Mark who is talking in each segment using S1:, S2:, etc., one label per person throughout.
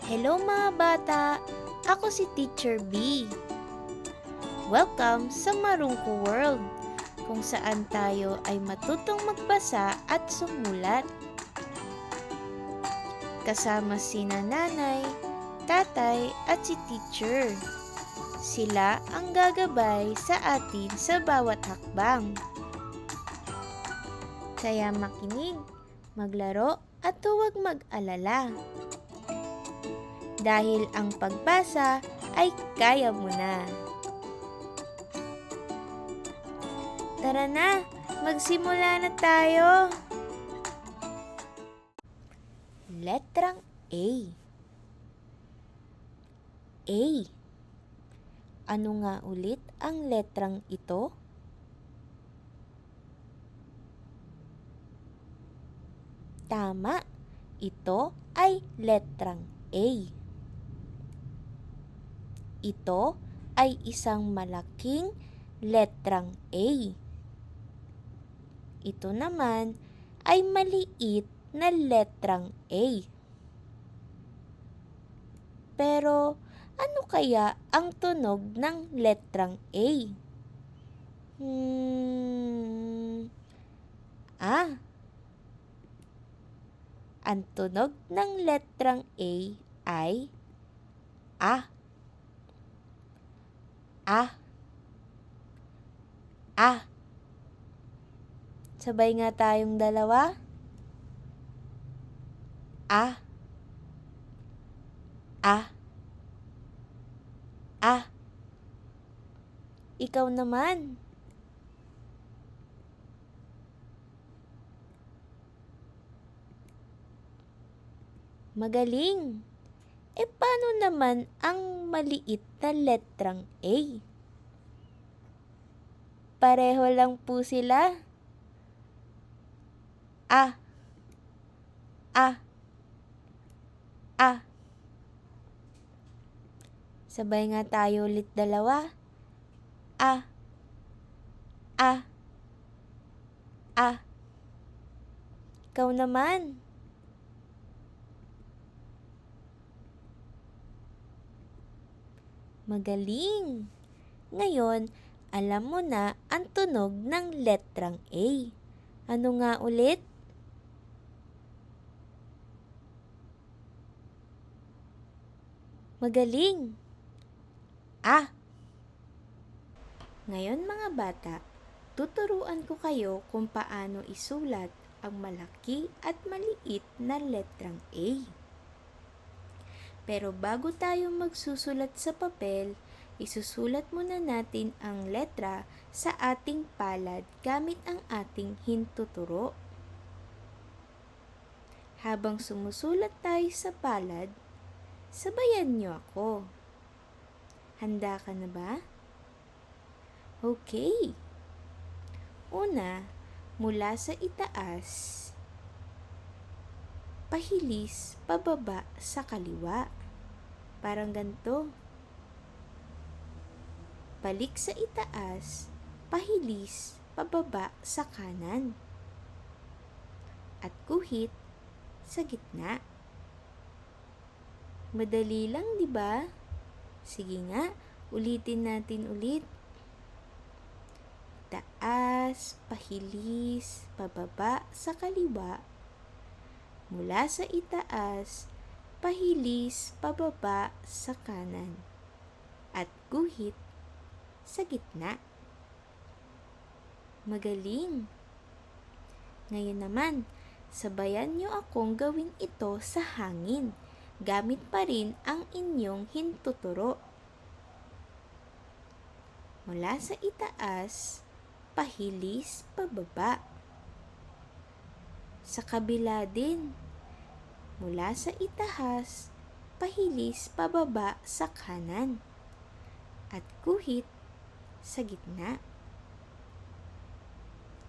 S1: Hello mga bata! Ako si Teacher B. Welcome sa Marungko World, kung saan tayo ay matutong magbasa at sumulat. Kasama sina nanay, tatay at si teacher. Sila ang gagabay sa atin sa bawat hakbang. Kaya makinig, maglaro at huwag mag-alala. Dahil ang pagbasa ay kaya mo na. Tara na, magsimula na tayo. Letrang A. A. Ano nga ulit ang letrang ito? Tama, ito ay letrang A. Ito ay isang malaking letrang A. Ito naman ay maliit na letrang A. Pero ano kaya ang tunog ng letrang A? Ang tunog ng letrang A ay A. A. A. Sabay nga tayong dalawa. A. A. A. Ikaw naman. Magaling. Paano naman ang maliit na letrang A? Pareho lang po sila. A. A. A. Sabay nga tayo ulit dalawa. A. A. A. Ikaw naman. Magaling! Ngayon, alam mo na ang tunog ng letrang A. Ano nga ulit? Magaling! A. Ngayon mga bata, tuturuan ko kayo kung paano isulat ang malaki at maliit na letrang A. Pero bago tayo magsusulat sa papel, isusulat muna natin ang letra sa ating palad gamit ang ating hintuturo. Habang sumusulat tayo sa palad, sabayan niyo ako. Handa ka na ba? Okay. Una, mula sa itaas, pahilis pababa sa kaliwa. Parang ganito. Balik sa itaas, pahilis pababa sa kanan. At guhit sa gitna. Madali lang, di ba? Sige nga, ulitin natin ulit. Taas, pahilis, pababa sa kaliwa. Mula sa itaas, pahilis pababa sa kanan. At guhit sa gitna. Magaling! Ngayon naman, sabayan niyo akong gawin ito sa hangin. Gamit pa rin ang inyong hintuturo. Mula sa itaas, pahilis pababa. Sa kabila din. Mula sa itaas, pahilis pababa sa kanan. At guhit sa gitna.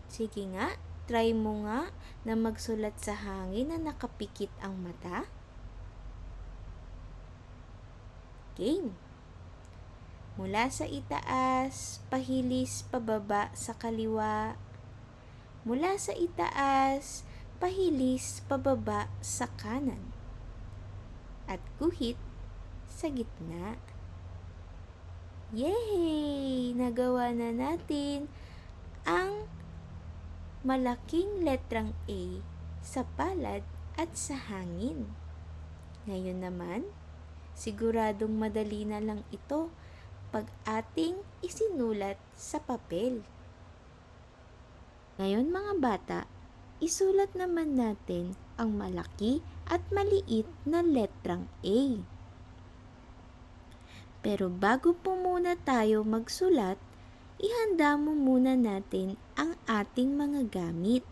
S1: Sige nga, try mo nga na magsulat sa hangin na nakapikit ang mata. Game. Mula sa itaas, pahilis pababa sa kaliwa. Mula sa itaas, pahilis pababa sa kanan. at guhit sa gitna. Yay! Nagawa na natin ang malaking letrang A sa palad at sa hangin. Ngayon naman, siguradong madali na lang ito pag ating isinulat sa papel. Ngayon mga bata, isulat naman natin ang malaki at maliit na letrang A. Pero bago po muna tayo magsulat, ihanda mo muna natin ang ating mga gamit.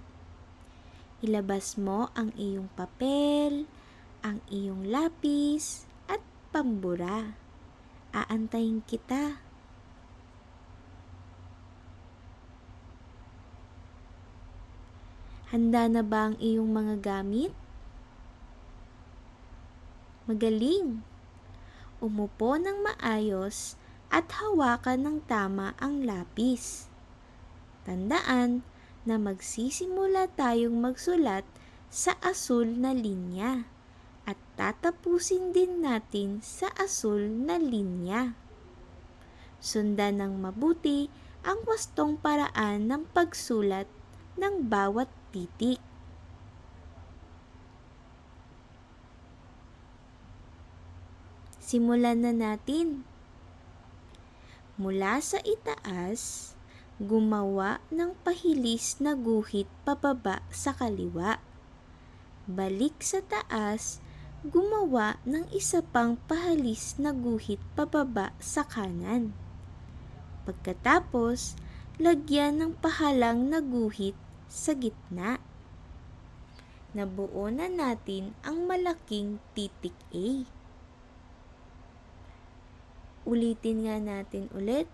S1: Ilabas mo ang iyong papel, ang iyong lapis, at pambura. Aantayin kita. Handa na ba ang iyong mga gamit? Magaling! Umupo ng maayos at hawakan ng tama ang lapis. Tandaan na magsisimula tayong magsulat sa asul na linya at tatapusin din natin sa asul na linya. Sundan ng mabuti ang wastong paraan ng pagsulat ng bawat titik. Simulan na natin. Mula sa itaas, gumawa ng pahilis na guhit pababa sa kaliwa. Balik sa taas, gumawa ng isa pang pahalis na guhit pababa sa kanan. Pagkatapos, lagyan ng pahalang na guhit sa gitna. Nabuo na natin ang malaking titik A. Ulitin nga natin ulit.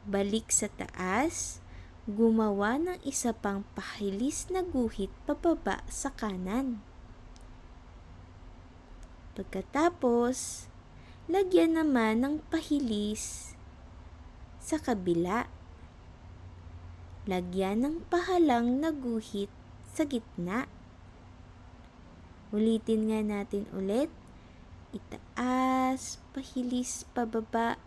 S1: Balik sa taas, gumawa ng isa pang pahilis na guhit pababa sa kanan. Pagkatapos, lagyan naman ng pahilis sa kabila. Lagyan ng pahalang na guhit sa gitna. Ulitin nga natin ulit. Itaas, pahilis, pababa.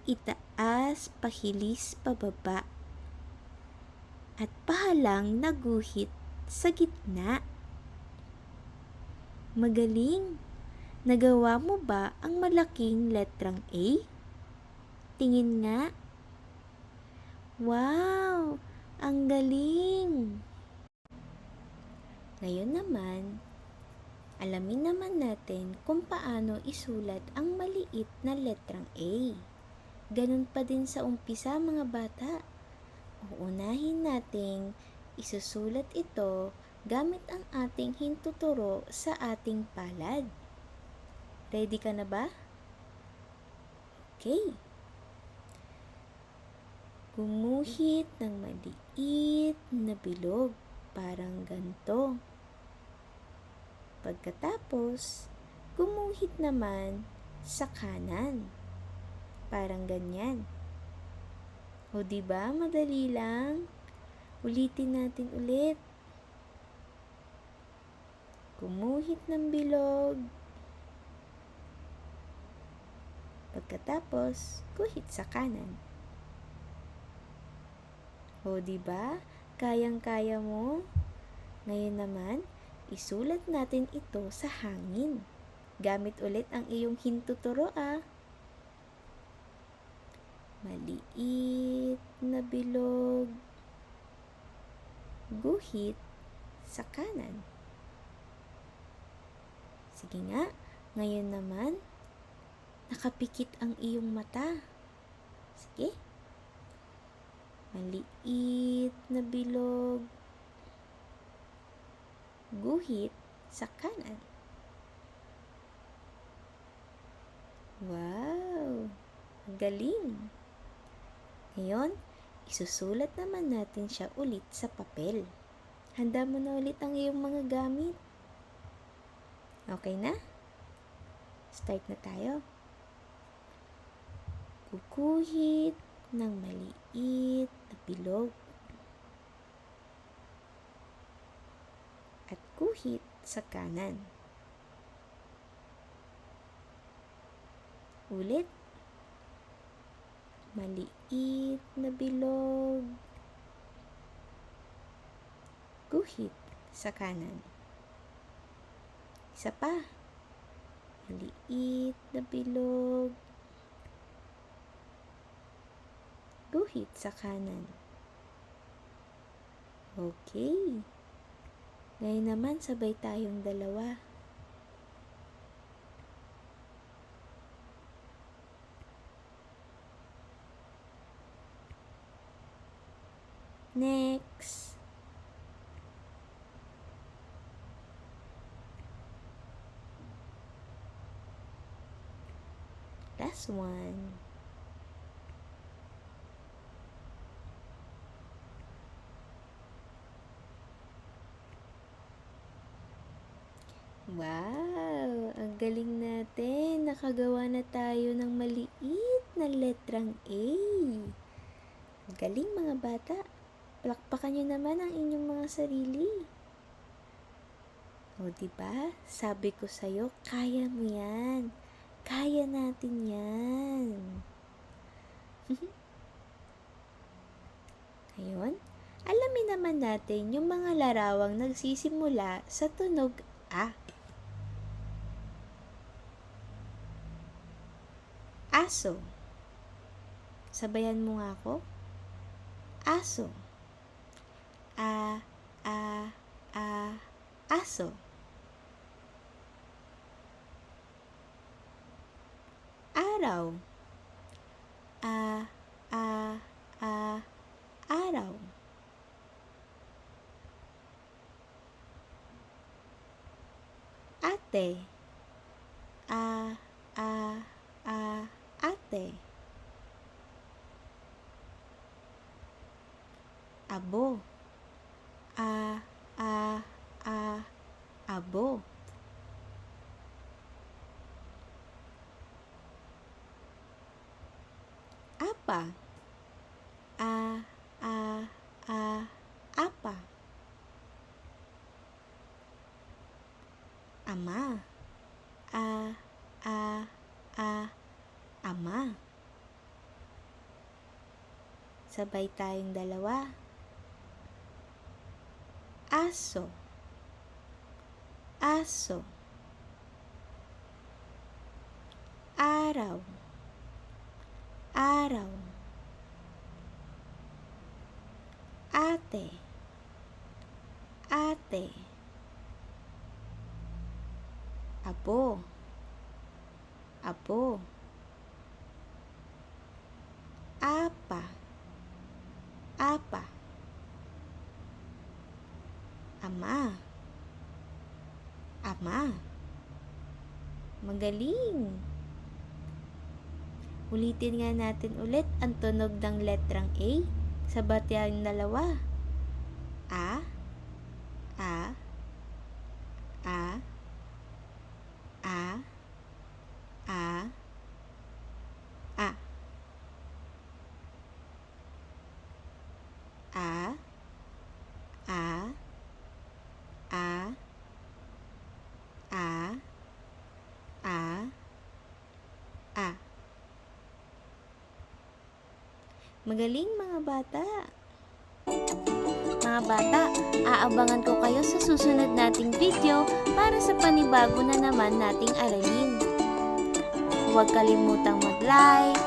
S1: Itaas, pahilis, pababa. At pahalang na guhit sa gitna. Magaling! Nagawa mo ba ang malaking letrang A? Tingin nga. Wow! Ang galing! Ngayon naman, alamin naman natin kung paano isulat ang maliit na letrang A. Ganun pa din sa umpisa mga bata. Uunahin nating isusulat ito gamit ang ating hintuturo sa ating palad. Ready ka na ba? Okay. Gumuhit ng maliit na bilog, parang ganito. Pagkatapos, gumuhit naman sa kanan, parang ganyan. O diba, madali lang? Ulitin natin ulit. Gumuhit ng bilog. Pagkatapos, guhit sa kanan. O diba, kayang-kaya mo? Ngayon naman, isulat natin ito sa hangin. Gamit ulit ang iyong hintuturo Maliit na bilog. Guhit sa kanan. Sige nga, ngayon naman, nakapikit ang iyong mata. Sige. Maliit na bilog. Guhit sa kanan. Wow! Ang galing! Ngayon, isusulat naman natin siya ulit sa papel. Handa mo na ulit ang iyong mga gamit. Okay na? Start na tayo. Guguhit ng maliit na bilog. At guhit sa kanan. Ulit. Maliit na bilog. Guhit sa kanan. Isa pa. Maliit na bilog. Guhit sa kanan. Okay. Ngayon naman, sabay tayong dalawa. Next. Last one. Wow! Ang galing natin. Nakagawa na tayo ng maliit na letrang A. Ang galing mga bata. Palakpakan nyo naman ang inyong mga sarili. O diba? Sabi ko sa'yo, kaya mo yan. Kaya natin yan. Ngayon, alamin naman natin yung mga larawang nagsisimula sa tunog A. Aso. Sabayan mo nga ako. Aso. A, aso. Araw. A, araw. Ate. A, ate. Abo. A, abo. Apa. A, apa. Ama. A, ama. Sabay tayong dalawa. Aso. Aso. Araw. Araw. Ate. Ate. Apo. Apo. Apa. Apa. Ama. Ama. Magaling. Ulitin nga natin ulit ang tunog ng letrang A sa batang dalawa. A, a, a, a, a, a, a, a, a, a, a. Magaling mga bata! Mga bata, aabangan ko kayo sa susunod nating video para sa panibago na naman nating aralin. Huwag kalimutang mag-like,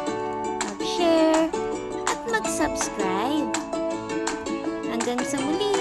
S1: mag-share, at mag-subscribe. Hanggang sa muli!